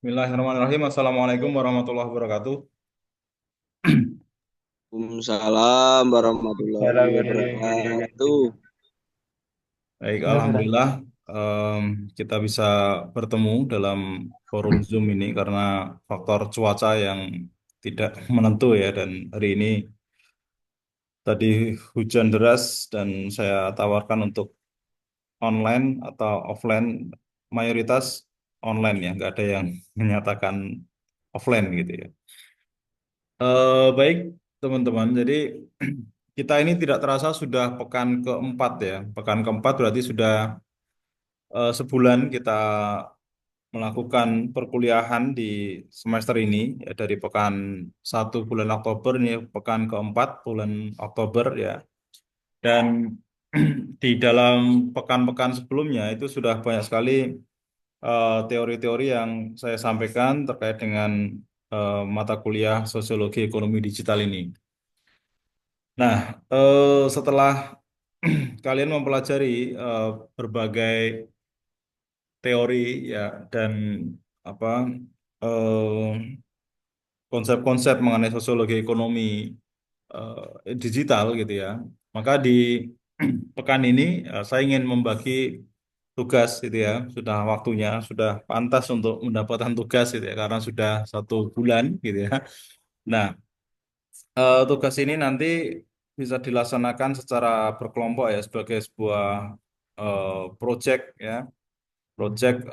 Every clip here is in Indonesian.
Bismillahirrahmanirrahim. Assalamualaikum warahmatullahi wabarakatuh. Waalaikumsalam warahmatullahi wabarakatuh. Baik, Alhamdulillah kita bisa bertemu dalam forum Zoom ini karena faktor cuaca yang tidak menentu ya dan hari ini tadi hujan deras dan saya tawarkan untuk online atau offline, mayoritas online ya, nggak ada yang menyatakan offline gitu ya. Baik, teman-teman. Jadi kita ini tidak terasa sudah pekan keempat ya. Pekan keempat berarti sudah sebulan kita melakukan perkuliahan di semester ini ya, dari pekan 1 bulan Oktober ini pekan keempat bulan Oktober ya. Dan di dalam pekan-pekan sebelumnya itu sudah banyak sekali teori-teori yang saya sampaikan terkait dengan mata kuliah sosiologi ekonomi digital ini. Nah, setelah kalian mempelajari eh, berbagai teori ya dan apa konsep-konsep mengenai sosiologi ekonomi digital gitu ya, maka di pekan ini saya ingin membagi tugas gitu ya, sudah waktunya, sudah pantas untuk mendapatkan tugas gitu ya, karena sudah 1 bulan gitu ya. Nah, tugas ini nanti bisa dilaksanakan secara berkelompok ya sebagai sebuah project ya, project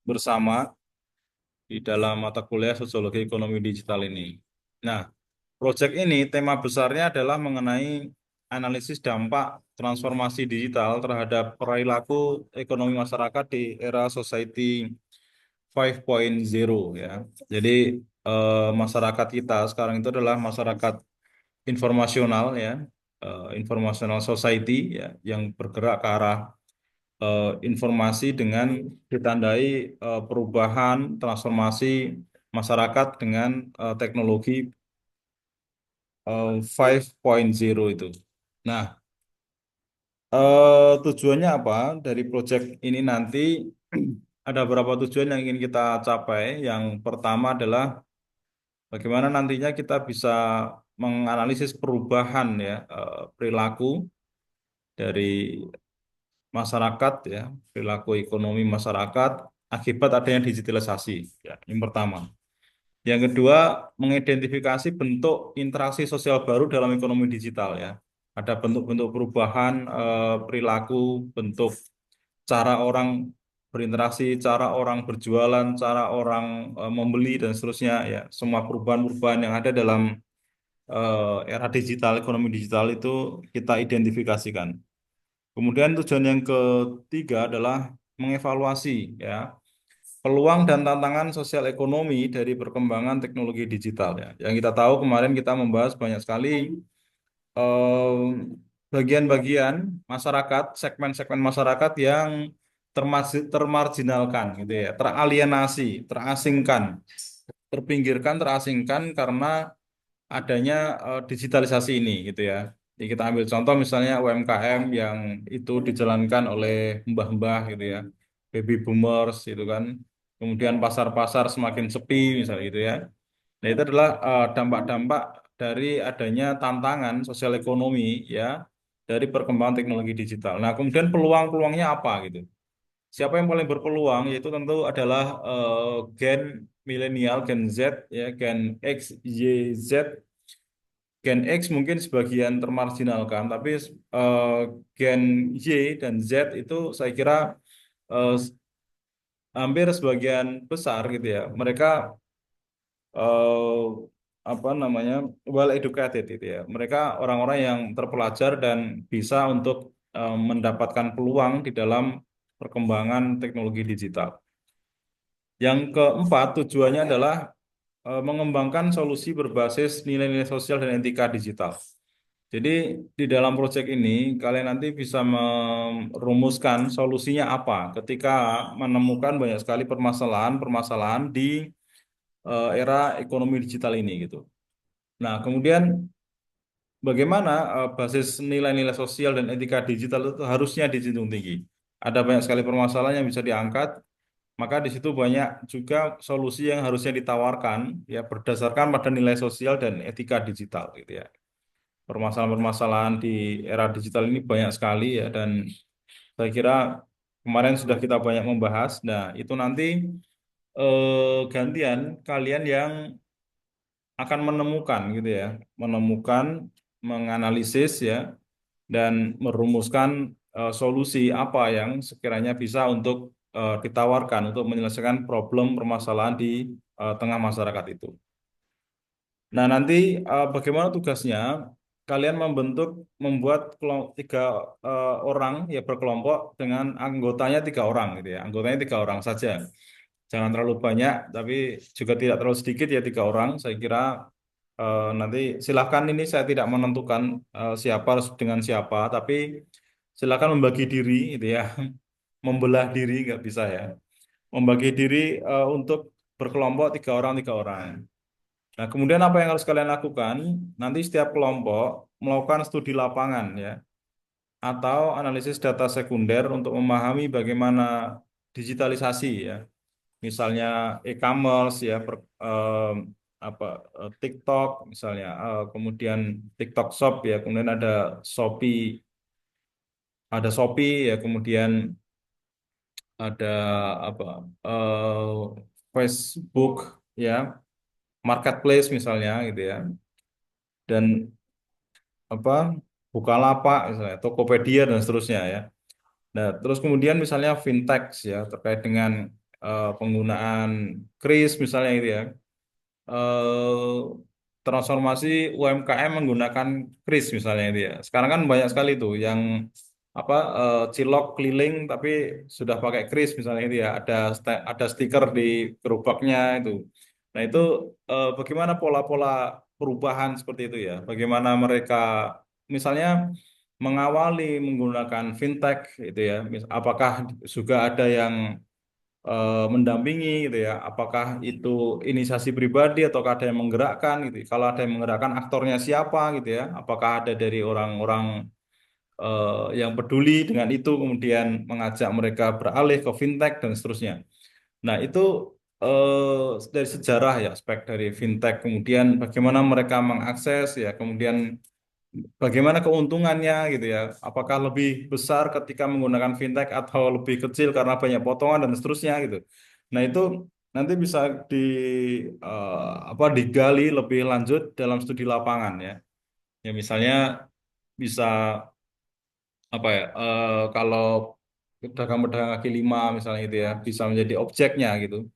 bersama di dalam mata kuliah Sosiologi Ekonomi Digital ini. Nah, project ini tema besarnya adalah mengenai analisis dampak transformasi digital terhadap perilaku ekonomi masyarakat di era society 5.0 ya. Jadi masyarakat kita sekarang itu adalah masyarakat informasional ya, informational society ya, yang bergerak ke arah informasi dengan ditandai perubahan transformasi masyarakat dengan teknologi 5.0 itu. Nah, tujuannya apa dari proyek ini nanti? Ada beberapa tujuan yang ingin kita capai. Yang pertama adalah bagaimana nantinya kita bisa menganalisis perubahan ya, perilaku dari masyarakat ya, perilaku ekonomi masyarakat akibat adanya digitalisasi ya, yang pertama. Yang kedua, mengidentifikasi bentuk interaksi sosial baru dalam ekonomi digital ya. Ada bentuk-bentuk perubahan perilaku, bentuk cara orang berinteraksi, cara orang berjualan, cara orang membeli dan seterusnya ya. Semua perubahan-perubahan yang ada dalam era digital, ekonomi digital itu kita identifikasikan. Kemudian tujuan yang ketiga adalah mengevaluasi ya peluang dan tantangan sosial ekonomi dari perkembangan teknologi digital ya. Yang kita tahu kemarin kita membahas banyak sekali bagian-bagian masyarakat, segmen-segmen masyarakat yang termarginalkan gitu ya, teralienasi, terasingkan, terpinggirkan, terasingkan karena adanya digitalisasi ini gitu ya. Jadi kita ambil contoh misalnya UMKM yang itu dijalankan oleh mbah-mbah gitu ya, baby boomers gitu kan. Kemudian pasar-pasar semakin sepi misalnya gitu ya. Nah, itu adalah dampak-dampak dari adanya tantangan sosial ekonomi ya dari perkembangan teknologi digital. Nah, kemudian peluang-peluangnya apa gitu. Siapa yang paling berpeluang yaitu tentu adalah gen milenial, gen Z ya, gen X, Y, Z. Gen X mungkin sebagian termarginalkan, tapi eh, Gen Y dan Z itu saya kira eh, hampir sebagian besar gitu ya. Mereka eh, apa namanya well educated gitu ya. Mereka orang-orang yang terpelajar dan bisa untuk mendapatkan peluang di dalam perkembangan teknologi digital. Yang keempat tujuannya adalah mengembangkan solusi berbasis nilai-nilai sosial dan etika digital. Jadi di dalam proyek ini kalian nanti bisa merumuskan solusinya apa ketika menemukan banyak sekali permasalahan-permasalahan di era ekonomi digital ini gitu. Nah, kemudian bagaimana basis nilai-nilai sosial dan etika digital itu harusnya dijunjung tinggi. Ada banyak sekali permasalahan yang bisa diangkat Maka di situ banyak juga solusi yang harusnya ditawarkan ya berdasarkan pada nilai sosial dan etika digital gitu ya. Permasalahan-permasalahan di era digital ini banyak sekali ya dan saya kira kemarin sudah kita banyak membahas. Nah, itu nanti gantian kalian yang akan menemukan gitu ya, menemukan, menganalisis ya dan merumuskan solusi apa yang sekiranya bisa untuk ditawarkan untuk menyelesaikan problem permasalahan di tengah masyarakat itu. Nah, nanti bagaimana tugasnya? Kalian membuat tiga orang ya berkelompok dengan anggotanya tiga orang gitu ya. Anggotanya tiga orang saja. Jangan terlalu banyak, tapi juga tidak terlalu sedikit ya tiga orang. Saya kira nanti silahkan ini saya tidak menentukan siapa harus dengan siapa, tapi silahkan membagi diri gitu ya. Membelah diri nggak bisa ya. Membagi diri untuk berkelompok tiga orang. Nah, kemudian apa yang harus kalian lakukan? Nanti setiap kelompok melakukan studi lapangan ya, atau analisis data sekunder untuk memahami bagaimana digitalisasi ya, misalnya e-commerce ya, apa TikTok misalnya, kemudian TikTok Shop ya, kemudian ada Shopee ya, kemudian ada apa Facebook ya, marketplace misalnya gitu ya, dan apa Bukalapak misalnya, Tokopedia dan seterusnya ya. Nah, terus kemudian misalnya fintech ya terkait dengan penggunaan kris misalnya gitu ya. eh, Transformasi UMKM menggunakan kris misalnya itu ya. Sekarang kan banyak sekali tuh yang apa cilok keliling tapi sudah pakai kris misalnya itu ya. Ada stiker di gerobaknya itu. Nah, itu bagaimana pola-pola perubahan seperti itu ya. Bagaimana mereka misalnya mengawali menggunakan fintech itu ya. Apakah juga ada yang mendampingi gitu ya. Apakah itu inisiasi pribadi atau ada yang menggerakkan gitu. Kalau ada yang menggerakkan aktornya siapa gitu ya. Apakah ada dari orang-orang yang peduli dengan itu kemudian mengajak mereka beralih ke fintech dan seterusnya. Nah, itu dari sejarah ya aspek dari fintech kemudian bagaimana mereka mengakses ya kemudian bagaimana keuntungannya gitu ya? Apakah lebih besar ketika menggunakan fintech atau lebih kecil karena banyak potongan dan seterusnya gitu. Nah, itu nanti bisa di digali lebih lanjut dalam studi lapangan ya. Ya misalnya bisa apa ya? Kalau pedagang-pedagang kaki lima misalnya itu ya bisa menjadi objeknya gitu.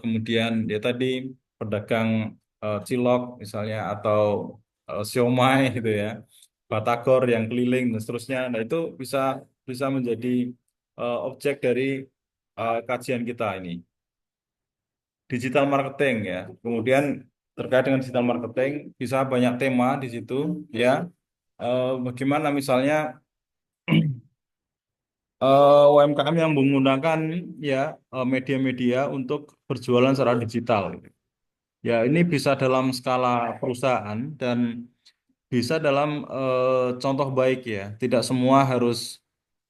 Kemudian ya tadi pedagang cilok misalnya atau siomay gitu ya, batagor yang keliling dan seterusnya. Nah, itu bisa bisa menjadi objek dari kajian kita ini. Digital marketing ya. Kemudian terkait dengan digital marketing bisa banyak tema di situ ya. Bagaimana misalnya UMKM yang menggunakan ya media-media untuk berjualan secara digital. Ya, ini bisa dalam skala perusahaan dan bisa dalam contoh baik ya. Tidak semua harus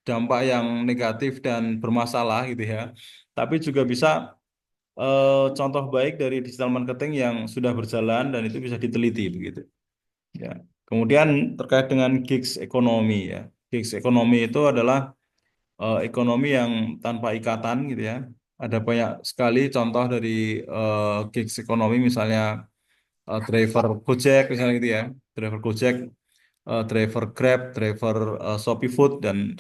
dampak yang negatif dan bermasalah gitu ya. Tapi juga bisa contoh baik dari digital marketing yang sudah berjalan dan itu bisa diteliti begitu. Ya. Kemudian terkait dengan gigs ekonomi ya. Gigs ekonomi itu adalah ekonomi yang tanpa ikatan gitu ya. Ada banyak sekali contoh dari gigs ekonomi misalnya driver Gojek misalnya gitu ya, driver Gojek, driver Grab, driver Shopee Food dan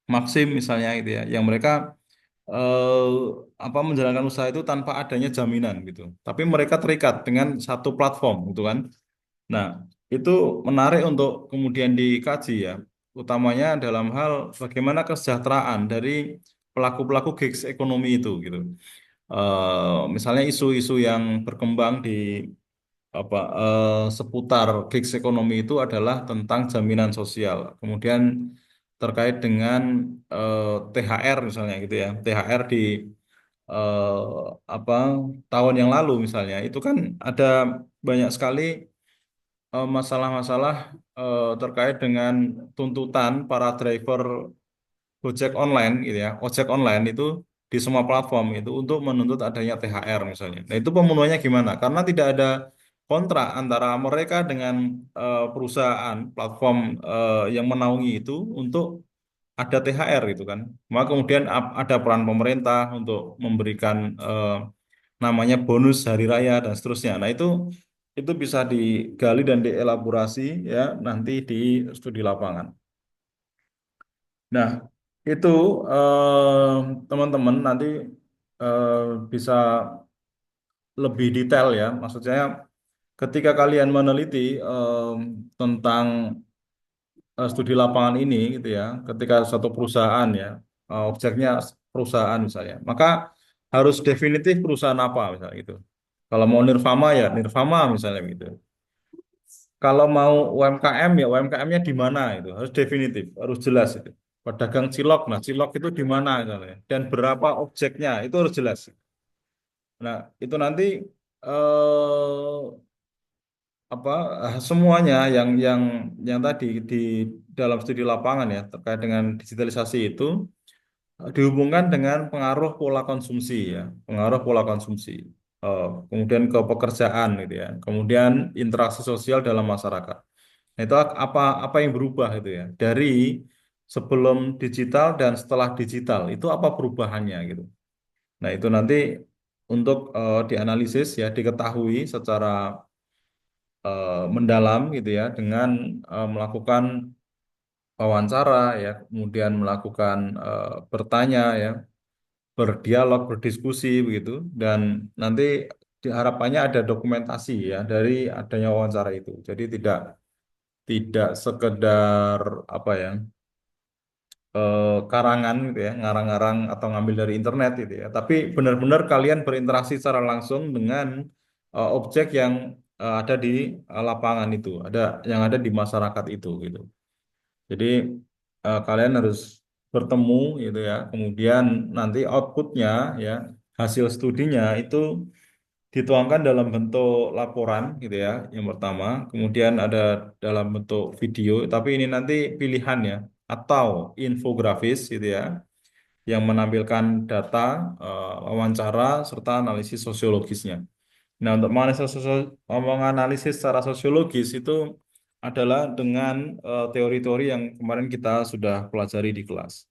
Maxim misalnya gitu ya, yang mereka eh, menjalankan usaha itu tanpa adanya jaminan gitu, tapi mereka terikat dengan satu platform gitu kan. Nah, itu menarik untuk kemudian dikaji ya, utamanya dalam hal bagaimana kesejahteraan dari pelaku-pelaku gigs ekonomi itu gitu. Misalnya isu-isu yang berkembang di seputar gigs ekonomi itu adalah tentang jaminan sosial. Kemudian terkait dengan THR misalnya gitu ya. THR di eh, apa tahun yang lalu misalnya itu kan ada banyak sekali masalah-masalah terkait dengan tuntutan para driver Gojek online gitu ya, ojek online itu di semua platform itu untuk menuntut adanya THR misalnya. Nah, itu pemenuhannya gimana? Karena tidak ada kontrak antara mereka dengan perusahaan platform yang menaungi itu untuk ada THR gitu kan. Maka kemudian ada peran pemerintah untuk memberikan namanya bonus hari raya dan seterusnya. Nah, itu bisa digali dan dielaborasi ya nanti di studi lapangan. Nah, itu teman-teman nanti eh, bisa lebih detail ya. Maksudnya ketika kalian meneliti tentang studi lapangan ini gitu ya, ketika suatu perusahaan ya, objeknya perusahaan misalnya, maka harus definitif perusahaan apa misalnya gitu. Kalau mau nirfama ya nirfama misalnya gitu. Kalau mau UMKM ya UMKM-nya di mana itu harus definitif, harus jelas itu. Pedagang cilok, nah cilok itu di mana misalnya, dan berapa objeknya itu harus jelas. Nah itu nanti eh, apa semuanya yang tadi di dalam studi lapangan ya terkait dengan digitalisasi itu dihubungkan dengan pengaruh pola konsumsi ya, pengaruh pola konsumsi. Kemudian ke pekerjaan gitu ya, kemudian interaksi sosial dalam masyarakat. Nah, itu apa apa yang berubah itu ya dari sebelum digital dan setelah digital itu apa perubahannya gitu. Nah, itu nanti untuk dianalisis ya, diketahui secara mendalam gitu ya dengan melakukan wawancara ya, kemudian melakukan bertanya ya, berdialog, berdiskusi begitu dan nanti harapannya ada dokumentasi ya dari adanya wawancara itu. Jadi tidak sekedar apa ya karangan gitu ya, ngarang-ngarang atau ngambil dari internet gitu ya. Tapi benar-benar kalian berinteraksi secara langsung dengan objek yang ada di lapangan itu, ada yang ada di masyarakat itu gitu. Jadi kalian harus bertemu gitu ya. Kemudian nanti outputnya ya, hasil studinya itu dituangkan dalam bentuk laporan gitu ya, yang pertama. Kemudian ada dalam bentuk video, tapi ini nanti pilihan ya, atau infografis gitu ya, yang menampilkan data, wawancara, serta analisis sosiologisnya. Nah, untuk menganalisis secara sosiologis itu adalah dengan teori-teori yang kemarin kita sudah pelajari di kelas.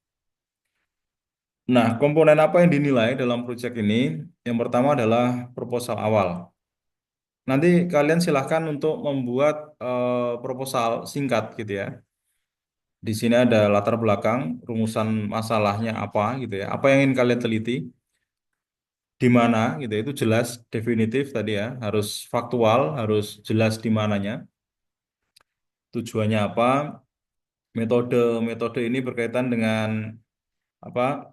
Nah, komponen apa yang dinilai dalam proyek ini? Yang pertama adalah proposal awal. Nanti kalian silahkan untuk membuat proposal singkat gitu ya. Di sini ada latar belakang, rumusan masalahnya apa gitu ya. Apa yang ingin kalian teliti, di mana gitu ya. Itu jelas, definitif tadi ya. Harus faktual, harus jelas di mananya. Tujuannya apa? Metode ini berkaitan dengan apa?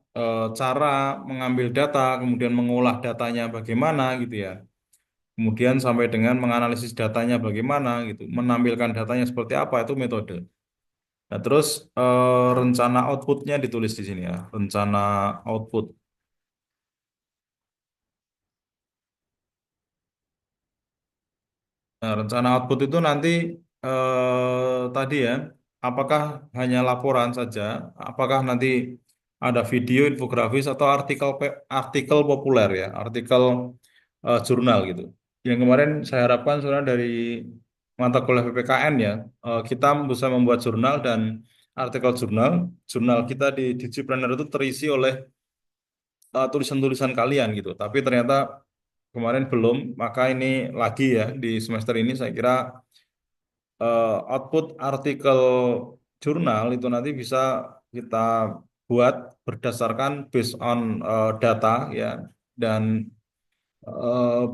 Cara mengambil data, kemudian mengolah datanya bagaimana gitu ya. Kemudian sampai dengan menganalisis datanya bagaimana gitu, menampilkan datanya seperti apa itu metode. Nah, terus rencana outputnya ditulis di sini ya, rencana output. Nah, rencana output itu nanti tadi ya, apakah hanya laporan saja, apakah nanti ada video, infografis atau artikel populer ya, artikel jurnal gitu. Yang kemarin saya harapkan sebenarnya dari mata kuliah PPKN ya, kita bisa membuat jurnal dan artikel jurnal. Jurnal kita di Digipreneur itu terisi oleh tulisan-tulisan kalian gitu. Tapi ternyata kemarin belum, maka ini lagi ya di semester ini saya kira output artikel jurnal itu nanti bisa kita buat berdasarkan based on data ya dan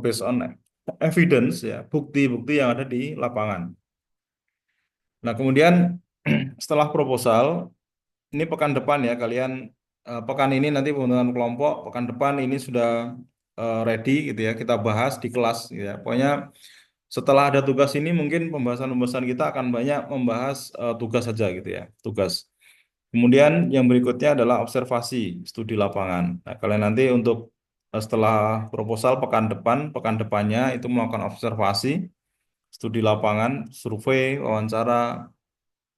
based on evidence ya, bukti-bukti yang ada di lapangan. Nah, kemudian setelah proposal, ini pekan depan ya kalian pekan ini nanti pembentukan kelompok, pekan depan ini sudah ready gitu ya, kita bahas di kelas gitu ya. Pokoknya setelah ada tugas ini mungkin pembahasan-pembahasan kita akan banyak membahas tugas saja gitu ya, tugas. Kemudian yang berikutnya adalah observasi studi lapangan. Nah, kalian nanti untuk setelah proposal pekan depannya itu melakukan observasi, studi lapangan, survei, wawancara,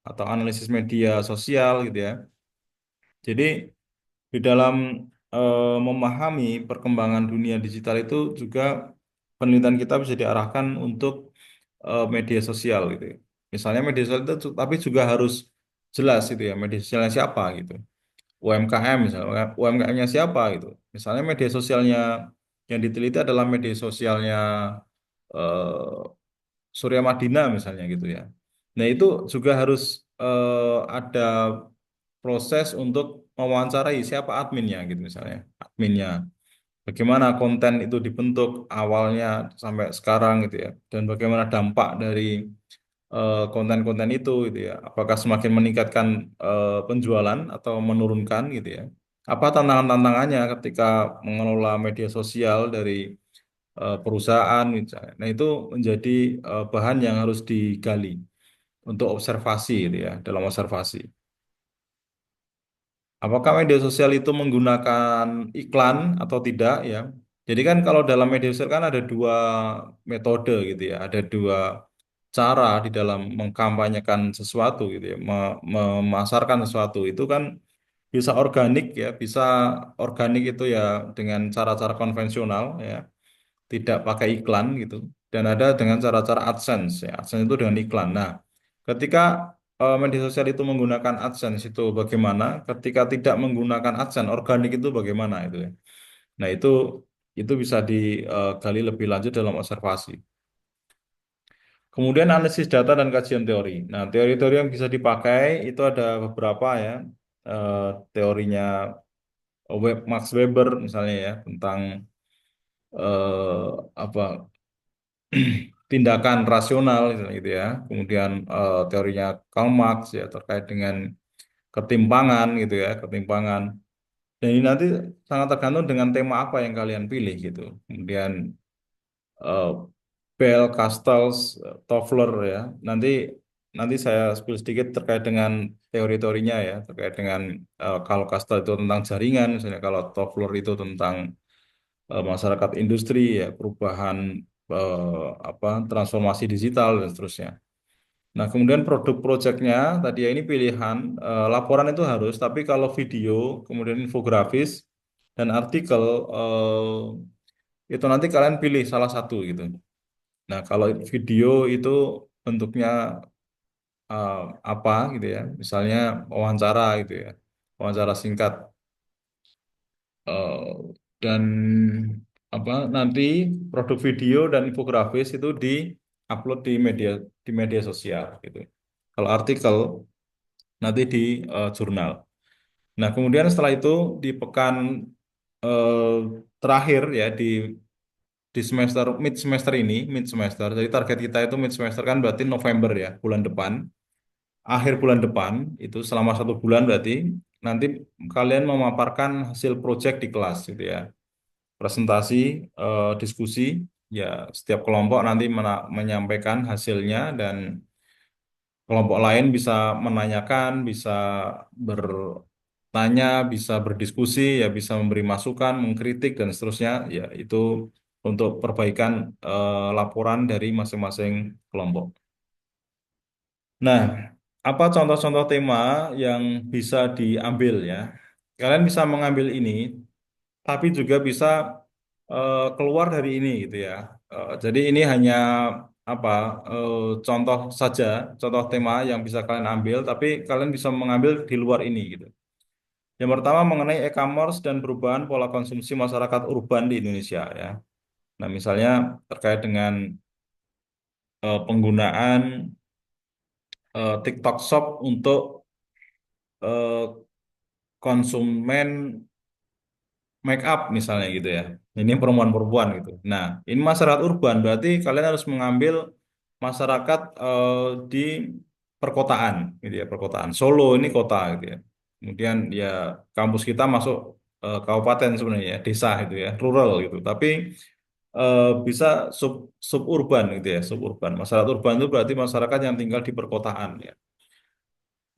atau analisis media sosial gitu ya. Jadi di dalam memahami perkembangan dunia digital itu juga penelitian kita bisa diarahkan untuk media sosial gitu ya. Misalnya media sosial itu tapi juga harus jelas itu ya media sosialnya siapa gitu. UMKM misalnya UMKM-nya siapa gitu. Misalnya media sosialnya yang diteliti adalah media sosialnya Surya Madina misalnya gitu ya. Nah itu juga harus ada proses untuk mewawancarai siapa adminnya gitu misalnya. Adminnya. Bagaimana konten itu dibentuk awalnya sampai sekarang gitu ya. Dan bagaimana dampak dari konten-konten itu gitu ya. Apakah semakin meningkatkan penjualan atau menurunkan gitu ya. Apa tantangan-tantangannya ketika mengelola media sosial dari perusahaan misalnya. Nah, itu menjadi bahan yang harus digali untuk observasi gitu ya, dalam observasi. Apakah media sosial itu menggunakan iklan atau tidak ya? Jadi kan kalau dalam media sosial kan ada dua metode gitu ya, ada dua cara di dalam mengkampanyekan sesuatu gitu ya, memasarkan sesuatu itu kan bisa organik ya, bisa organik itu ya dengan cara-cara konvensional ya, tidak pakai iklan gitu. Dan ada dengan cara-cara AdSense ya. AdSense itu dengan iklan. Nah, ketika media sosial itu menggunakan AdSense itu bagaimana? Ketika tidak menggunakan AdSense, organik itu bagaimana itu ya. Nah, itu bisa digali lebih lanjut dalam observasi. Kemudian analisis data dan kajian teori. Nah, teori-teori yang bisa dipakai itu ada beberapa ya. Teorinya Max Weber misalnya ya tentang apa tindakan rasional gitu ya. Kemudian teorinya Karl Marx ya terkait dengan ketimpangan gitu ya, ketimpangan. Dan ini nanti sangat tergantung dengan tema apa yang kalian pilih gitu. Kemudian eh, Bell, Castells, Toffler ya. Nanti nanti saya spill sedikit terkait dengan teori-teorinya ya, terkait dengan kalau Castell itu tentang jaringan, misalnya kalau Toffler itu tentang masyarakat industri ya, perubahan apa transformasi digital dan seterusnya. Nah, kemudian produk proyeknya tadi ya ini pilihan laporan itu harus, tapi kalau video, kemudian infografis dan artikel itu nanti kalian pilih salah satu gitu. Nah, kalau video itu bentuknya eh, apa gitu ya, misalnya wawancara gitu ya, wawancara singkat. Eh, dan apa nanti produk video dan infografis itu di-upload di media sosial gitu. Kalau artikel nanti di jurnal. Nah, kemudian setelah itu di pekan eh, terakhir ya di semester mid semester. Jadi target kita itu mid semester kan berarti November ya, bulan depan. Akhir bulan depan itu selama 1 bulan berarti nanti kalian memaparkan hasil project di kelas gitu ya. Presentasi, diskusi, ya setiap kelompok nanti menyampaikan hasilnya dan kelompok lain bisa menanyakan, bisa bertanya, bisa berdiskusi, ya bisa memberi masukan, mengkritik dan seterusnya. Ya itu untuk perbaikan laporan dari masing-masing kelompok. Nah, apa contoh-contoh tema yang bisa diambil ya? Kalian bisa mengambil ini tapi juga bisa keluar dari ini gitu ya. Jadi ini hanya apa eh, contoh saja, contoh tema yang bisa kalian ambil, tapi kalian bisa mengambil di luar ini gitu. Yang pertama mengenai e-commerce dan perubahan pola konsumsi masyarakat urban di Indonesia ya. Nah, misalnya terkait dengan penggunaan TikTok Shop untuk eh, konsumen make up misalnya gitu ya. Ini perempuan-perempuan gitu. Nah, ini masyarakat urban berarti kalian harus mengambil masyarakat di perkotaan gitu ya, perkotaan. Solo ini kota gitu ya. Kemudian ya kampus kita masuk kabupaten sebenarnya ya, desa itu ya, rural gitu. Tapi bisa suburban gitu ya, suburban. Masyarakat urban itu berarti masyarakat yang tinggal di perkotaan ya.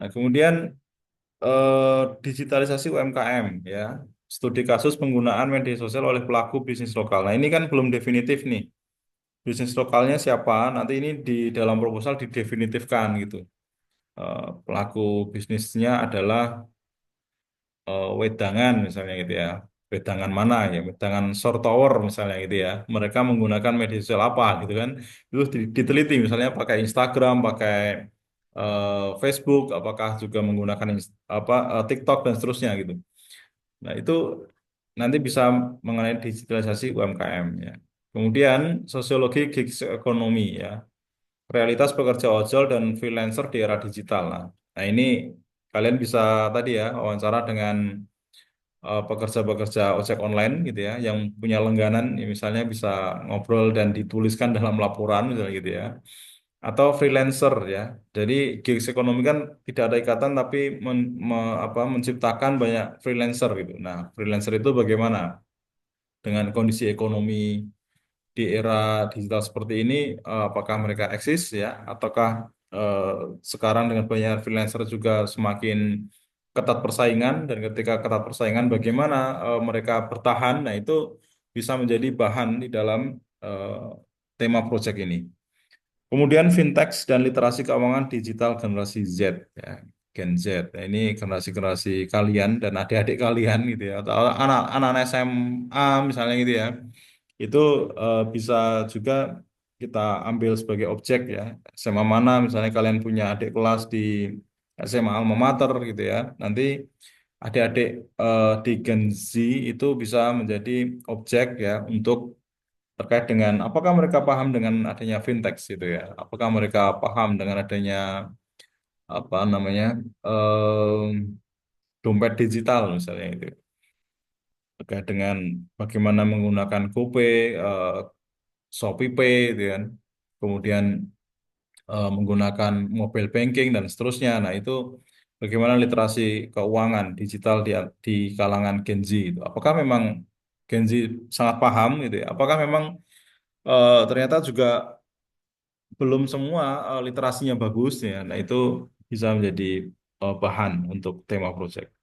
Nah, kemudian digitalisasi UMKM ya. Studi kasus penggunaan media sosial oleh pelaku bisnis lokal. Nah, ini kan belum definitif nih. Bisnis lokalnya siapa? Nanti ini di dalam proposal didefinitifkan gitu. Pelaku bisnisnya adalah wedangan misalnya gitu ya. wedangan mana ya, wedangan short tower misalnya gitu ya. Mereka menggunakan media sosial apa gitu kan. Itu diteliti misalnya pakai Instagram, pakai Facebook, apakah juga menggunakan TikTok dan seterusnya gitu. Nah, itu nanti bisa mengenai digitalisasi UMKM ya. Kemudian sosiologi gig ekonomi ya. Realitas pekerja ojol dan freelancer di era digital. Nah, ini kalian bisa tadi ya wawancara dengan pekerja-pekerja ojek online gitu ya, yang punya langganan, ya misalnya bisa ngobrol dan dituliskan dalam laporan misalnya gitu ya, atau freelancer ya. Jadi gigs ekonomi kan tidak ada ikatan tapi menciptakan banyak freelancer gitu. Nah, freelancer itu bagaimana dengan kondisi ekonomi di era digital seperti ini, apakah mereka eksis ya, ataukah eh, sekarang dengan banyak freelancer juga semakin ketat persaingan, dan ketika ketat persaingan bagaimana mereka bertahan, nah itu bisa menjadi bahan di dalam eh, tema proyek ini. Kemudian fintech dan literasi keuangan digital generasi Z ya. Gen Z. Nah, ini generasi-generasi kalian dan adik-adik kalian gitu ya, atau anak-anak SMA misalnya gitu ya, itu bisa juga kita ambil sebagai objek ya. SMA mana misalnya kalian punya adik kelas di SMA alma mater gitu ya. Nanti adik-adik di Gen Z itu bisa menjadi objek ya untuk terkait dengan apakah mereka paham dengan adanya fintech gitu ya. Apakah mereka paham dengan adanya apa namanya dompet digital misalnya itu, terkait dengan bagaimana menggunakan GoPay, ShopeePay gitu kan. Kemudian menggunakan mobile banking dan seterusnya. Nah, itu bagaimana literasi keuangan digital di kalangan Gen Z itu. Apakah memang Gen Z sangat paham gitu ya? Apakah memang ternyata juga belum semua literasinya bagus ya? Nah, itu bisa menjadi bahan untuk tema proyek.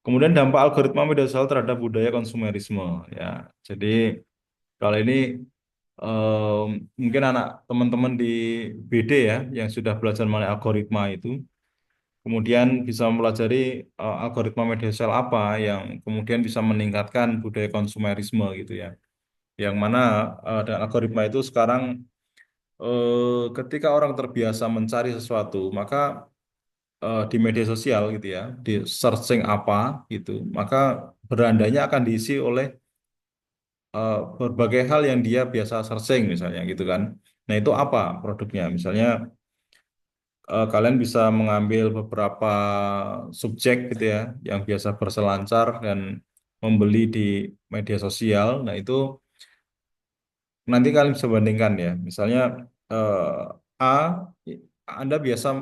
Kemudian dampak algoritma media sosial terhadap budaya konsumerisme ya. Jadi kalau ini em, mungkin anak teman-teman di BD ya yang sudah belajar mengenai algoritma itu, kemudian bisa mempelajari algoritma media sosial apa yang kemudian bisa meningkatkan budaya konsumerisme gitu ya. Yang mana dengan algoritma itu sekarang ketika orang terbiasa mencari sesuatu, maka di media sosial gitu ya, di searching apa gitu, maka berandanya akan diisi oleh berbagai hal yang dia biasa searching misalnya gitu kan. Nah, itu apa produknya? Misalnya kalian bisa mengambil beberapa subjek gitu ya yang biasa berselancar dan membeli di media sosial. Nah, itu nanti kalian bisa bandingkan ya. Misalnya A, Anda biasa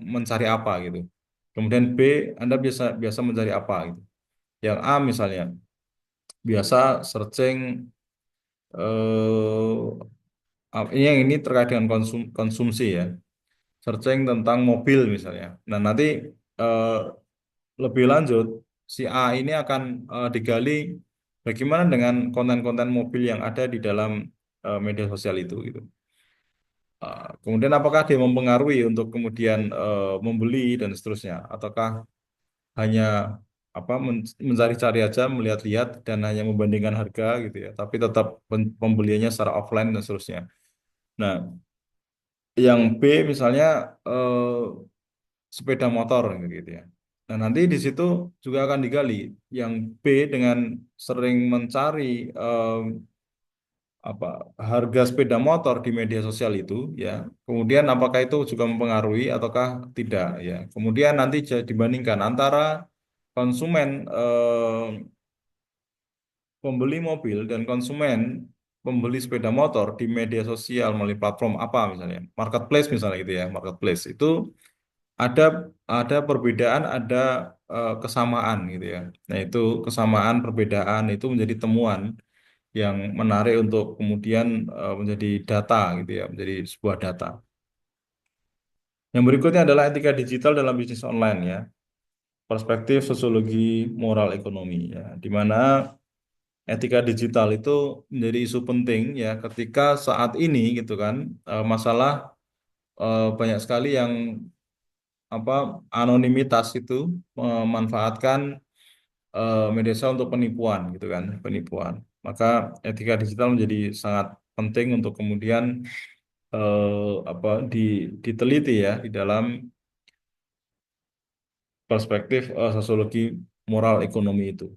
mencari apa gitu. Kemudian B, Anda biasa biasa mencari apa gitu. Yang A misalnya biasa searching ini terkait dengan konsumsi ya. Searching tentang mobil misalnya. Nah, nanti eh, lebih lanjut si A ini akan digali bagaimana dengan konten-konten mobil yang ada di dalam media sosial itu gitu. Kemudian apakah dia mempengaruhi untuk kemudian membeli dan seterusnya, ataukah hanya mencari-cari aja, melihat-lihat dan hanya membandingkan harga gitu ya, tapi tetap pembeliannya secara offline dan seterusnya. Nah, yang B misalnya sepeda motor gitu ya. Nah, nanti di situ juga akan digali yang B dengan sering mencari apa harga sepeda motor di media sosial itu ya. Kemudian apakah itu juga mempengaruhi ataukah tidak ya. Kemudian nanti dibandingkan antara konsumen pembeli mobil dan konsumen pembeli sepeda motor di media sosial melalui platform apa misalnya, marketplace misalnya gitu ya, marketplace itu ada ada perbedaan, ada kesamaan gitu ya. Nah, itu kesamaan perbedaan itu menjadi temuan yang menarik untuk kemudian menjadi data gitu ya, menjadi sebuah data. Yang berikutnya adalah etika digital dalam bisnis online ya. Perspektif sosiologi moral ekonomi ya, di mana etika digital itu menjadi isu penting ya ketika saat ini gitu kan, masalah banyak sekali yang anonimitas itu memanfaatkan media sosial untuk penipuan gitu kan, penipuan. Maka etika digital menjadi sangat penting untuk kemudian apa diteliti ya di dalam perspektif sosiologi moral ekonomi itu.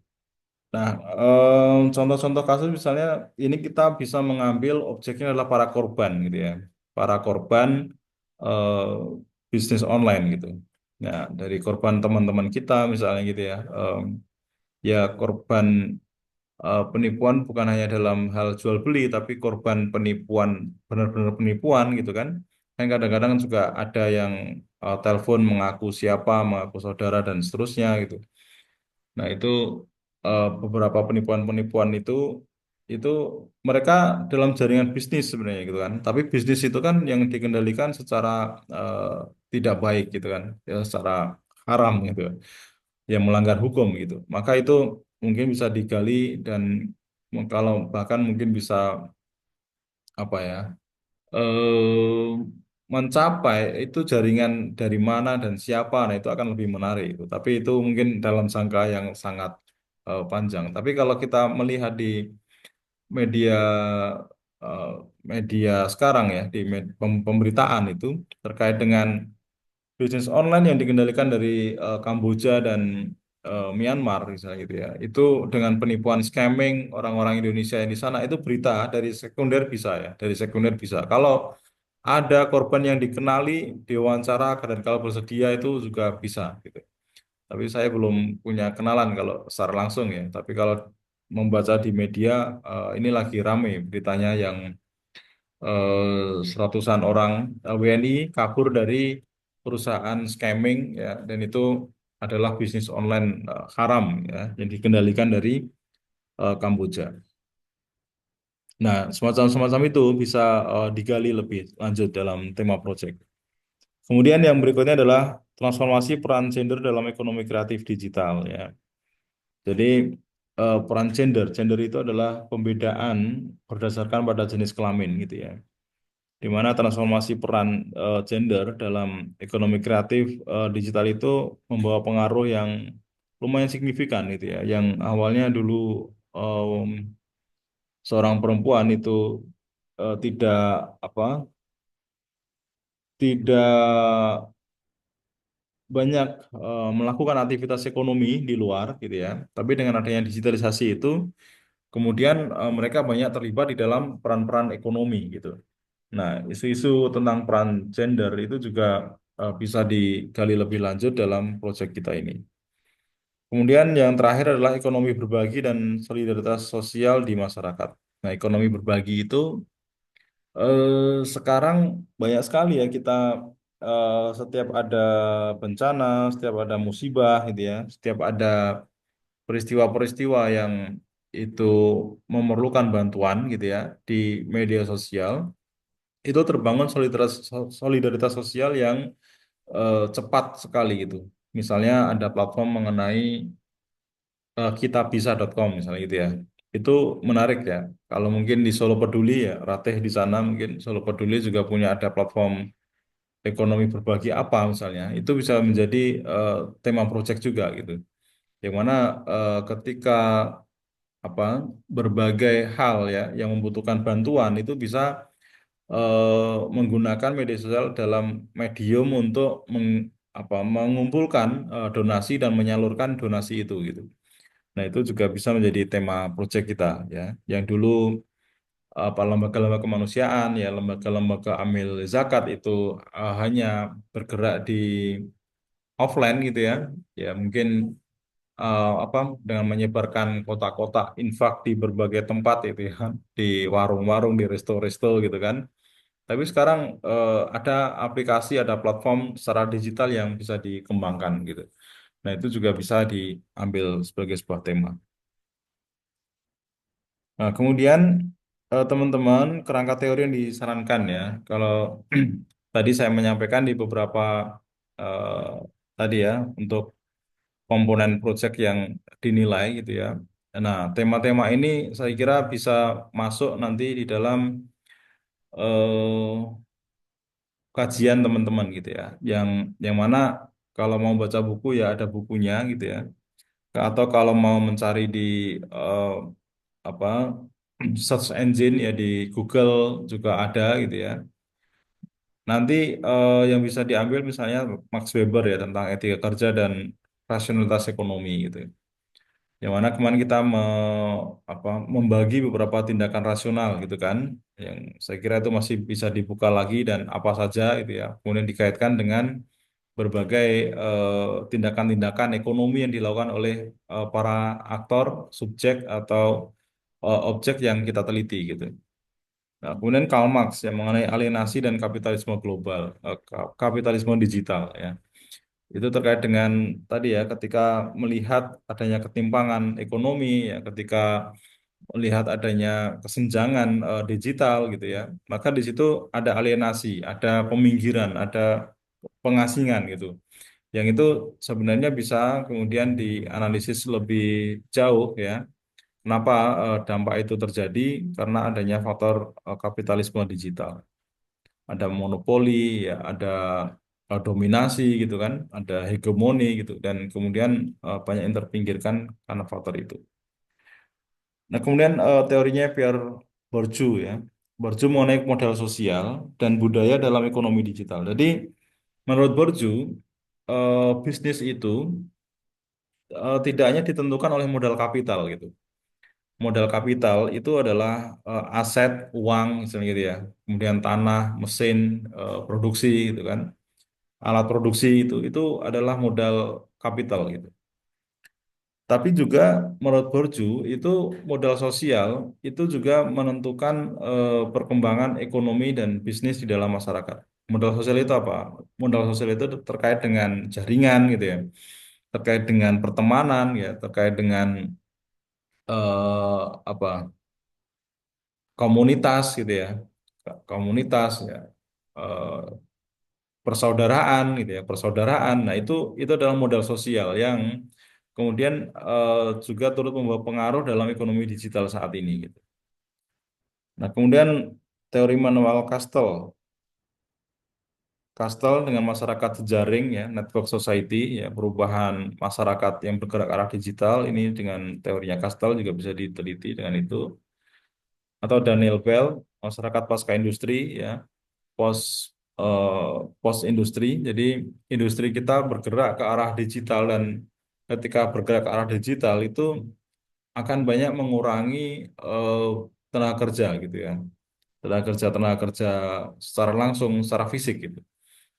Nah, contoh-contoh kasus misalnya ini kita bisa mengambil objeknya adalah para korban gitu ya, para korban eh, bisnis online gitu. Nah, dari korban teman-teman kita misalnya gitu ya, ya korban penipuan bukan hanya dalam hal jual beli, tapi korban penipuan benar-benar penipuan gitu kan. Kan kadang-kadang juga ada yang telepon mengaku siapa, mengaku saudara dan seterusnya gitu. Nah, itu beberapa penipuan-penipuan itu mereka dalam jaringan bisnis sebenarnya gitu kan. Tapi bisnis itu kan yang dikendalikan secara tidak baik gitu kan, ya secara haram gitu, yang melanggar hukum gitu. Maka itu mungkin bisa digali dan kalau bahkan mungkin bisa apa ya eh mencapai itu jaringan dari mana dan siapa, nah itu akan lebih menarik itu. Tapi itu mungkin dalam jangka yang sangat panjang. Tapi kalau kita melihat di media eh, media sekarang ya di pemberitaan itu terkait dengan bisnis online yang dikendalikan dari Kamboja dan Myanmar misalnya gitu ya. Itu dengan penipuan scamming orang-orang Indonesia yang di sana itu berita dari sekunder bisa ya, dari sekunder bisa. Kalau ada korban yang dikenali, diwawancara dan kalau bersedia itu juga bisa gitu. Tapi saya belum punya kenalan kalau secara langsung ya. Tapi kalau membaca di media ini lagi rame beritanya yang seratusan orang WNI kabur dari perusahaan scamming ya, dan itu adalah bisnis online haram ya yang dikendalikan dari Kamboja. Nah, semacam-semacam itu bisa digali lebih lanjut dalam tema project. Kemudian yang berikutnya adalah transformasi peran gender dalam ekonomi kreatif digital ya. Jadi peran gender, gender itu adalah pembedaan berdasarkan pada jenis kelamin gitu ya. Di mana transformasi peran gender dalam ekonomi kreatif digital itu membawa pengaruh yang lumayan signifikan gitu ya. Yang awalnya dulu em, seorang perempuan itu tidak apa tidak banyak melakukan aktivitas ekonomi di luar gitu ya. Tapi dengan adanya digitalisasi itu kemudian mereka banyak terlibat di dalam peran-peran ekonomi gitu. Nah, isu-isu tentang peran gender itu juga bisa digali lebih lanjut dalam proyek kita ini. Kemudian yang terakhir adalah ekonomi berbagi dan solidaritas sosial di masyarakat. Nah, ekonomi berbagi itu sekarang banyak sekali ya kita setiap ada bencana, setiap ada musibah gitu ya, setiap ada peristiwa-peristiwa yang itu memerlukan bantuan gitu ya di media sosial itu terbangun solidaritas sosial yang cepat sekali gitu. Misalnya ada platform mengenai kitabisa.com misalnya gitu ya. Itu menarik ya. Kalau mungkin di Solo Peduli ya, Rateh di sana mungkin Solo Peduli juga punya ada platform ekonomi berbagi apa misalnya. Itu bisa menjadi eh, tema project juga gitu. Yang mana ketika apa berbagai hal ya yang membutuhkan bantuan itu bisa menggunakan media sosial dalam medium untuk mengumpulkan donasi dan menyalurkan donasi itu gitu. Nah, itu juga bisa menjadi tema proyek kita ya. Yang dulu apa lembaga-lembaga kemanusiaan ya, lembaga-lembaga amil zakat itu hanya bergerak di offline gitu ya. Ya, mungkin apa dengan menyebarkan kotak-kotak infak di berbagai tempat itu ya, di warung-warung, di resto-resto gitu kan. Tapi sekarang ada aplikasi, ada platform secara digital yang bisa dikembangkan gitu. Nah, itu juga bisa diambil sebagai sebuah tema. Nah, kemudian teman-teman, kerangka teori yang disarankan ya. Kalau tadi saya menyampaikan di beberapa eh, tadi ya untuk komponen proyek yang dinilai gitu ya. Nah, tema-tema ini saya kira bisa masuk nanti di dalam kajian teman-teman gitu ya. Yang mana kalau mau baca buku ya ada bukunya gitu ya. Atau kalau mau mencari di eh, apa search engine ya di Google juga ada gitu ya. Nanti yang bisa diambil misalnya Max Weber ya tentang etika kerja dan rasionalitas ekonomi gitu. Yang mana kemarin kita membagi beberapa tindakan rasional gitu kan, yang saya kira itu masih bisa dibuka lagi dan apa saja itu ya. Kemudian dikaitkan dengan berbagai tindakan-tindakan ekonomi yang dilakukan oleh para aktor, subjek atau objek yang kita teliti gitu. Nah, kemudian Karl Marx yang mengenai alienasi dan kapitalisme global, kapitalisme digital ya. Itu terkait dengan tadi ya, ketika melihat adanya ketimpangan ekonomi ya, ketika melihat adanya kesenjangan digital gitu ya, maka di situ ada alienasi, ada peminggiran, ada pengasingan gitu. Yang itu sebenarnya bisa kemudian dianalisis lebih jauh ya. Kenapa dampak itu terjadi? Karena adanya faktor kapitalisme digital. Ada monopoli, ya, ada dominasi gitu kan, ada hegemoni gitu, dan kemudian banyak yang terpinggirkan karena faktor itu. Nah, kemudian teorinya Pierre Bourdieu ya, Bourdieu mengenai modal sosial dan budaya dalam ekonomi digital. Jadi menurut Bourdieu, bisnis itu tidak hanya ditentukan oleh modal kapital gitu. Modal kapital itu adalah aset, uang, misalnya gitu ya. Kemudian tanah, mesin, produksi gitu kan. Alat produksi itu adalah modal kapital gitu. Tapi juga menurut Borju itu modal sosial itu juga menentukan perkembangan ekonomi dan bisnis di dalam masyarakat. Modal sosial itu apa? Modal sosial itu terkait dengan jaringan gitu ya, terkait dengan pertemanan ya, terkait dengan apa komunitas gitu ya, komunitas ya, eh, persaudaraan gitu ya, persaudaraan. Nah, itu adalah modal sosial yang kemudian juga turut membawa pengaruh dalam ekonomi digital saat ini gitu. Nah, kemudian teori manual Castle. Castle dengan masyarakat jejaring ya, network society ya, perubahan masyarakat yang bergerak arah digital ini dengan teorinya Castle juga bisa diteliti dengan itu. Atau Daniel Bell, masyarakat pasca industri ya, post post industri. Jadi industri kita bergerak ke arah digital dan ketika bergerak ke arah digital itu akan banyak mengurangi eh, tenaga kerja gitu ya. Tenaga kerja secara langsung, secara fisik gitu.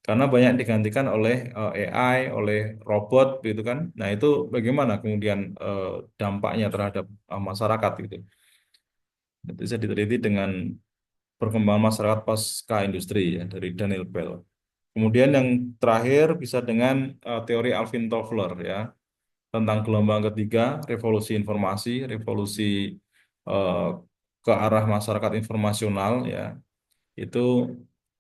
Karena banyak digantikan oleh AI, oleh robot gitu kan. Nah, itu bagaimana kemudian dampaknya terhadap masyarakat gitu. Itu bisa diteliti dengan perkembangan masyarakat pasca industri ya dari Daniel Bell. Kemudian yang terakhir bisa dengan teori Alvin Toffler ya tentang gelombang ketiga, revolusi informasi, revolusi eh, ke arah masyarakat informasional ya. Itu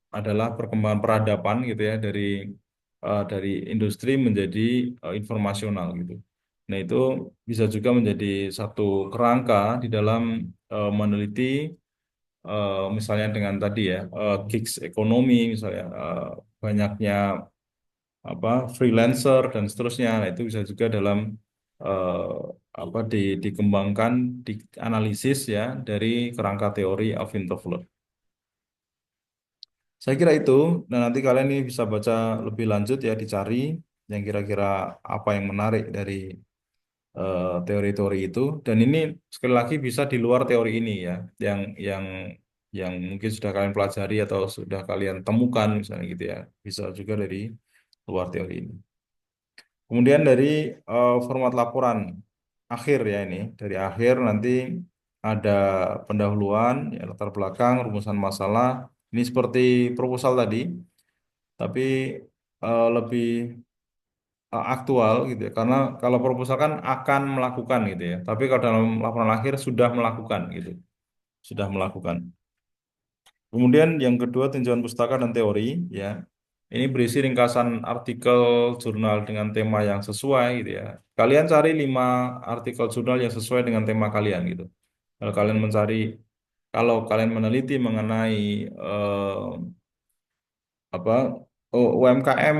adalah perkembangan peradaban gitu ya dari industri menjadi informasional gitu. Nah, itu bisa juga menjadi satu kerangka di dalam meneliti misalnya dengan tadi ya gigs ekonomi misalnya banyaknya freelancer dan seterusnya. Nah, itu bisa juga dalam eh, dikembangkan dianalisis ya dari kerangka teori Alvin Toffler. Saya kira itu, dan nanti kalian ini bisa baca lebih lanjut ya, dicari yang kira-kira apa yang menarik dari teori-teori itu. Dan ini sekali lagi bisa di luar teori ini ya, yang yang yang mungkin sudah kalian pelajari atau sudah kalian temukan misalnya gitu ya, bisa juga dari luar teori ini. Kemudian dari format laporan akhir ya ini, dari akhir nanti ada pendahuluan, ya, latar belakang, rumusan masalah. Ini seperti proposal tadi, tapi lebih aktual gitu ya. Karena kalau proposal kan akan melakukan gitu ya. Tapi kalau dalam laporan akhir sudah melakukan gitu, sudah melakukan. Kemudian yang kedua tinjauan pustaka dan teori ya. Ini berisi ringkasan artikel jurnal dengan tema yang sesuai gitu ya. Kalian cari 5 artikel jurnal yang sesuai dengan tema kalian gitu. Kalau kalian mencari, kalau kalian meneliti mengenai apa UMKM,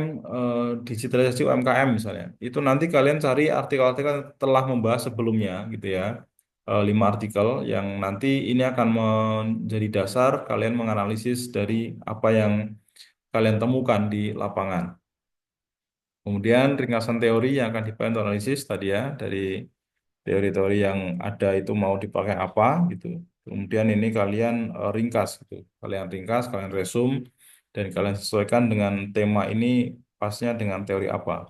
digitalisasi UMKM misalnya, itu nanti kalian cari artikel-artikel yang telah membahas sebelumnya gitu ya. 5 artikel yang nanti ini akan menjadi dasar kalian menganalisis dari apa yang kalian temukan di lapangan. Kemudian ringkasan teori yang akan dipakai untuk analisis tadi ya, dari teori-teori yang ada itu mau dipakai apa gitu. Kemudian ini kalian ringkas gitu. Kalian ringkas, kalian resume, dan kalian sesuaikan dengan tema ini pasnya dengan teori apa.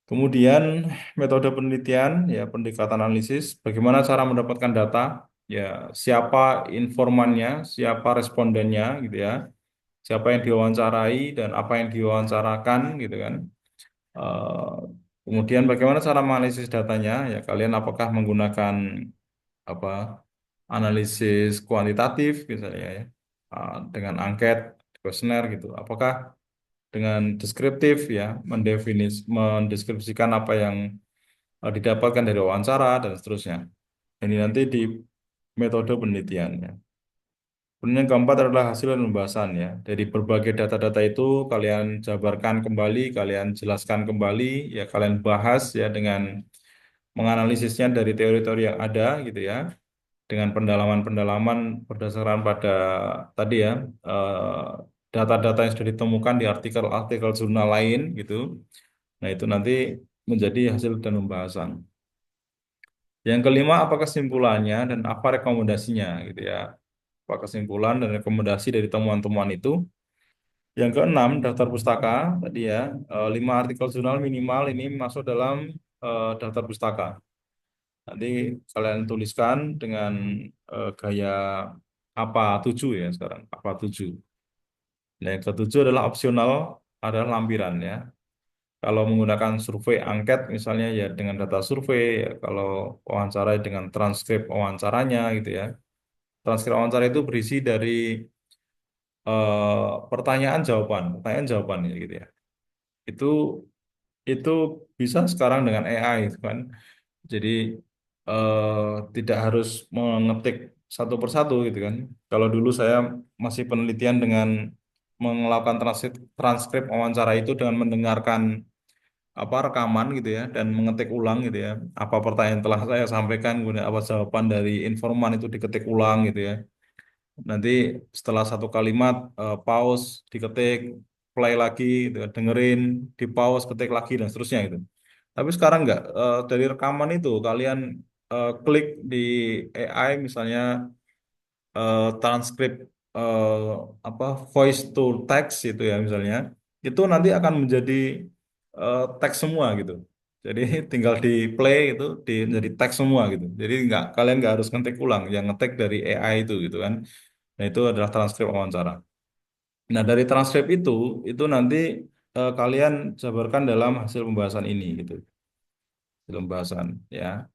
Kemudian metode penelitian, ya pendekatan analisis, bagaimana cara mendapatkan data, ya siapa informannya, siapa respondennya gitu ya, siapa yang diwawancarai dan apa yang diwawancarakan gitu kan. Eh, Kemudian bagaimana cara menganalisis datanya? Ya kalian apakah menggunakan apa analisis kuantitatif misalnya ya, dengan angket, kuesioner gitu. Apakah dengan deskriptif ya, mendeskripsikan apa yang didapatkan dari wawancara dan seterusnya. Ini nanti di metode penelitian ya. Kemudian yang keempat adalah hasil dan pembahasan ya. Dari berbagai data-data itu kalian jabarkan kembali, kalian jelaskan kembali, ya kalian bahas ya dengan menganalisisnya dari teori-teori yang ada gitu ya, dengan pendalaman-pendalaman berdasarkan pada tadi ya data-data yang sudah ditemukan di artikel-artikel jurnal lain gitu. Nah itu nanti menjadi hasil dan pembahasan. Yang kelima, apa kesimpulannya dan apa rekomendasinya gitu ya. Apa kesimpulan dan rekomendasi dari temuan-temuan itu. Yang keenam, daftar pustaka tadi ya, 5 artikel jurnal minimal ini masuk dalam daftar pustaka. Nanti kalian tuliskan dengan gaya apa 7 ya sekarang, apa 7. Nah, yang ketujuh adalah opsional, adalah lampiran ya. Kalau menggunakan survei angket misalnya ya dengan data survei, ya. Kalau wawancara dengan transkrip wawancaranya gitu ya. Transkrip wawancara itu berisi dari pertanyaan jawaban ya gitu ya. Itu itu bisa sekarang dengan AI gitu kan. Jadi tidak harus mengetik satu persatu gitu kan. Kalau dulu saya masih penelitian dengan melakukan transkrip wawancara itu dengan mendengarkan apa rekaman gitu ya dan mengetik ulang gitu ya. Apa pertanyaan yang telah saya sampaikan, kemudian apa jawaban dari informan itu diketik ulang gitu ya. Nanti setelah satu kalimat pause, diketik, play lagi, gitu, dengerin, di pause, ketik lagi dan seterusnya gitu. Tapi sekarang enggak, dari rekaman itu kalian klik di AI misalnya transkrip eh, apa voice to text itu ya misalnya, itu nanti akan menjadi teks semua gitu. Jadi tinggal di play itu jadi teks semua gitu. Jadi kalian nggak harus ngetik ulang, yang ngetik dari AI itu gitu kan. Nah, itu adalah transkrip wawancara. Nah, dari transkrip itu nanti kalian jabarkan dalam hasil pembahasan ini gitu. Hasil pembahasan ya.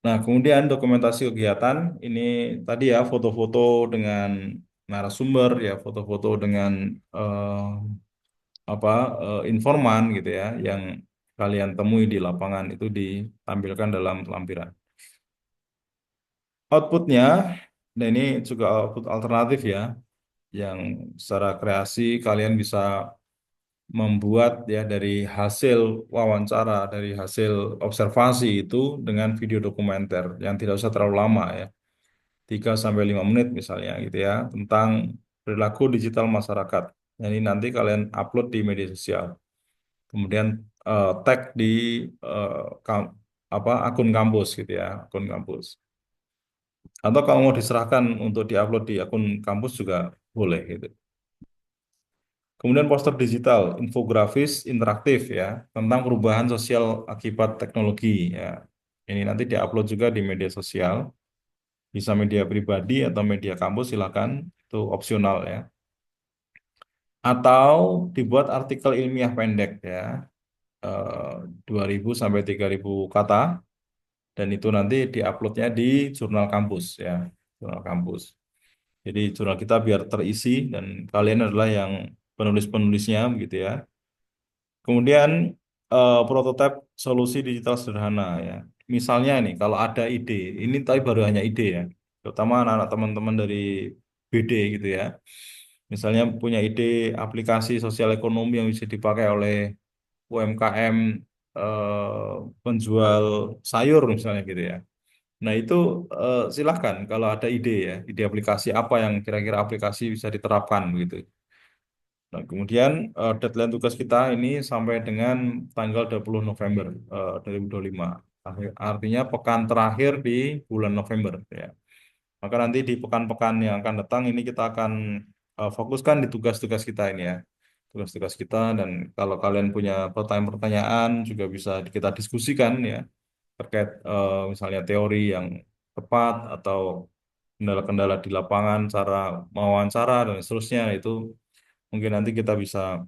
Nah, kemudian dokumentasi kegiatan ini tadi ya foto-foto dengan narasumber ya, foto-foto dengan eh, apa informan gitu ya yang kalian temui di lapangan itu ditampilkan dalam lampiran. Outputnya, nah ini juga output alternatif ya, yang secara kreasi kalian bisa membuat ya dari hasil wawancara, dari hasil observasi itu dengan video dokumenter yang tidak usah terlalu lama ya, 3 sampai 5 menit misalnya gitu ya, tentang perilaku digital masyarakat. Jadi nanti kalian upload di media sosial. Kemudian tag di eh, kam- apa akun kampus gitu ya, akun kampus. Atau kalau mau diserahkan untuk diupload di akun kampus juga boleh gitu. Kemudian poster digital, infografis interaktif ya, tentang perubahan sosial akibat teknologi ya. Ini nanti diupload juga di media sosial, bisa media pribadi atau media kampus silakan, itu opsional ya. Atau dibuat artikel ilmiah pendek ya, 2.000 sampai 3.000 kata, dan itu nanti diuploadnya di jurnal kampus ya, jurnal kampus. Jadi jurnal kita biar terisi dan kalian adalah yang penulis-penulisnya begitu ya. Kemudian prototipe solusi digital sederhana ya. Misalnya nih, kalau ada ide, ini tapi baru hanya ide ya, terutama anak-anak teman-teman dari BD gitu ya. Misalnya punya ide aplikasi sosial ekonomi yang bisa dipakai oleh UMKM penjual sayur misalnya gitu ya. Nah itu silahkan kalau ada ide ya, ide aplikasi apa yang kira-kira aplikasi bisa diterapkan gitu. Nah, kemudian deadline tugas kita ini sampai dengan tanggal 20 November 2025. Artinya pekan terakhir di bulan November ya. Maka nanti di pekan-pekan yang akan datang ini kita akan fokuskan di tugas-tugas kita ini ya. Tugas-tugas kita dan kalau kalian punya pertanyaan-pertanyaan juga bisa kita diskusikan ya terkait misalnya teori yang tepat atau kendala-kendala di lapangan, cara mewawancara dan seterusnya itu mungkin nanti kita bisa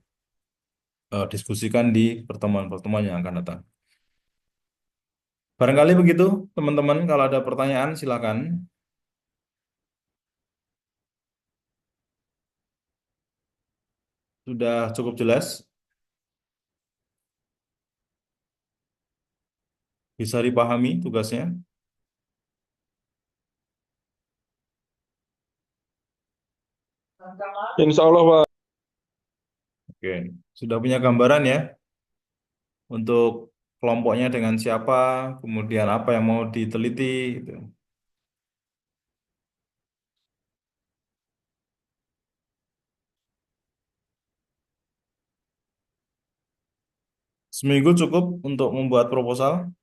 diskusikan di pertemuan-pertemuan yang akan datang. Barangkali begitu, teman-teman. Kalau ada pertanyaan, silakan. Sudah cukup jelas? Bisa dipahami tugasnya? Insya Allah, Pak. Oke, sudah punya gambaran ya untuk kelompoknya dengan siapa, kemudian apa yang mau diteliti. Gitu. Seminggu cukup untuk membuat proposal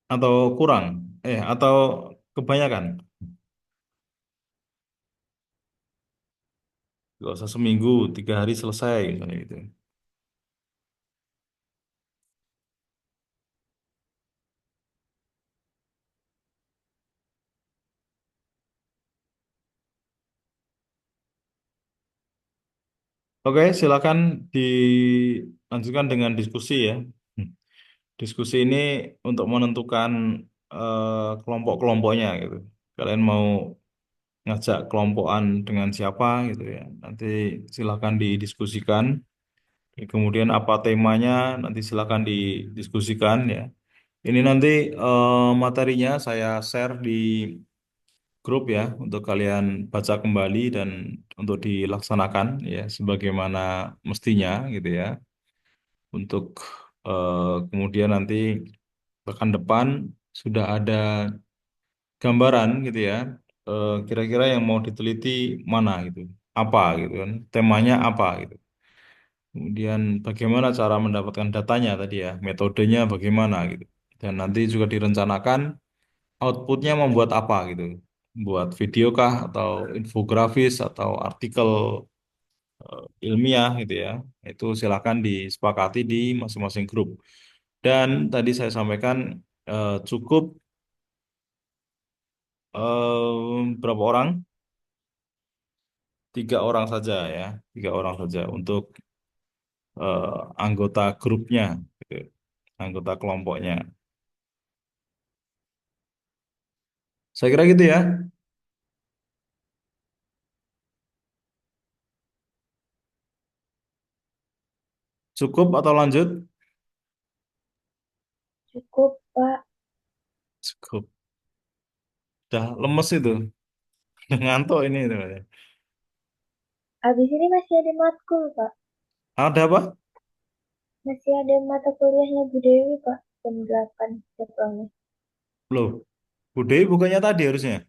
atau kurang? Atau kebanyakan? Gak usah seminggu, 3 hari selesai, misalnya gitu. Oke, silakan dilanjutkan dengan diskusi ya. Hmm. Diskusi ini untuk menentukan kelompok-kelompoknya gitu. Kalian mau ngajak kelompokan dengan siapa gitu ya. Nanti silakan didiskusikan. Kemudian apa temanya nanti silakan didiskusikan ya. Ini nanti materinya saya share di grup ya untuk kalian baca kembali dan untuk dilaksanakan ya sebagaimana mestinya gitu ya. Untuk kemudian nanti pekan depan sudah ada gambaran gitu ya. Kira-kira yang mau diteliti mana gitu. Apa gitu kan. Temanya apa gitu. Kemudian bagaimana cara mendapatkan datanya tadi ya. Metodenya bagaimana gitu. Dan nanti juga direncanakan outputnya membuat apa gitu. Buat video kah atau infografis atau artikel ilmiah gitu ya. Itu silakan disepakati di masing-masing grup. Dan tadi saya sampaikan cukup berapa orang? 3 orang saja ya, 3 orang saja untuk anggota grupnya, gitu. Anggota kelompoknya. Saya kira gitu ya. Cukup atau lanjut? Cukup, Pak. Cukup. Udah lemes itu, ngantuk ini. Habis ini masih ada matkul, Pak. Ada apa? Masih ada mata kuliahnya Bu Dewi, Pak. Jam 8 jadwalnya. Loh, Bude bukannya tadi harusnya?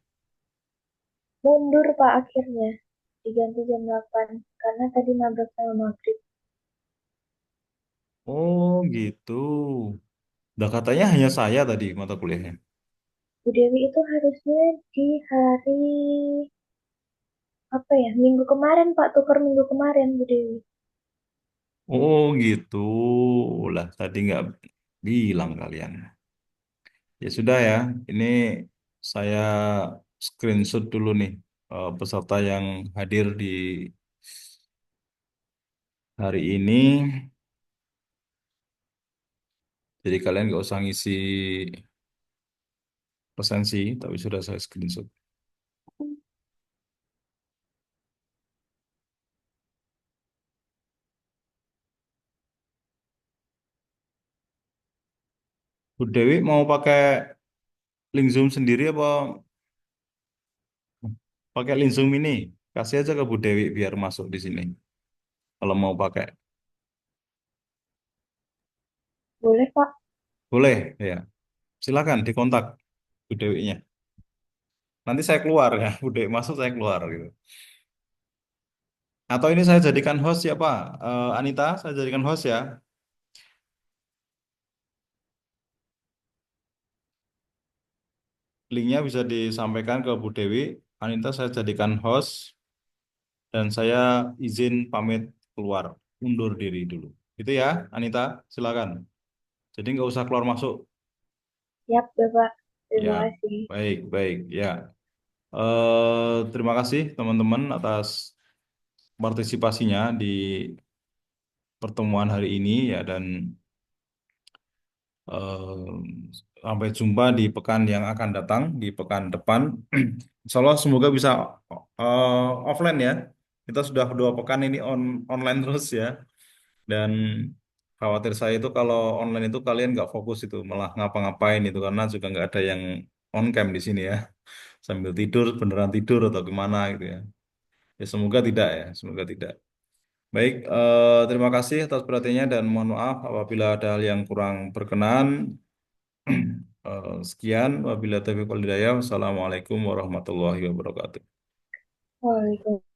Mundur, Pak, akhirnya. Diganti jam 8. Karena tadi nabrak sama maghrib. Oh gitu. Udah katanya hanya saya tadi mata kuliahnya. Bu Dewi itu harusnya di hari apa ya? Minggu kemarin, Pak. Tukar minggu kemarin, Bu Dewi. Oh gitu. Lah tadi nggak bilang kalian. Ya sudah ya, ini saya screenshot dulu nih peserta yang hadir di hari ini. Jadi kalian nggak usah ngisi presensi, tapi sudah saya screenshot. Bu Dewi mau pakai link Zoom sendiri apa pakai link Zoom ini. Kasih aja ke Bu Dewi biar masuk di sini. Kalau mau pakai. Boleh, Pak. Boleh, ya. Silakan dikontak Bu Dewinya. Nanti saya keluar ya, Bu Dewi masuk saya keluar gitu. Atau ini saya jadikan host ya Pak. Anita, saya jadikan host ya. Linknya bisa disampaikan ke Bu Dewi. Anita saya jadikan host dan saya izin pamit keluar, undur diri dulu. Gitu ya, Anita, silakan. Jadi nggak usah keluar masuk. Siap, Bapak. Ya, Terima kasih. baik, baik. Ya, terima kasih teman-teman atas partisipasinya di pertemuan hari ini ya dan sampai jumpa di pekan yang akan datang, di pekan depan. Insya Allah semoga bisa offline ya. Kita sudah 2 pekan ini online terus ya. Dan khawatir saya itu kalau online itu kalian nggak fokus itu, malah ngapa-ngapain itu karena juga nggak ada yang on cam di sini ya. Sambil tidur, beneran tidur atau gimana gitu ya. Ya semoga tidak ya, semoga tidak. Baik, terima kasih atas perhatiannya dan mohon maaf apabila ada hal yang kurang berkenan. Sekian, wabillahi taufiq wal hidayah. Wassalamualaikum warahmatullahi wabarakatuh. Waalaikumsalam.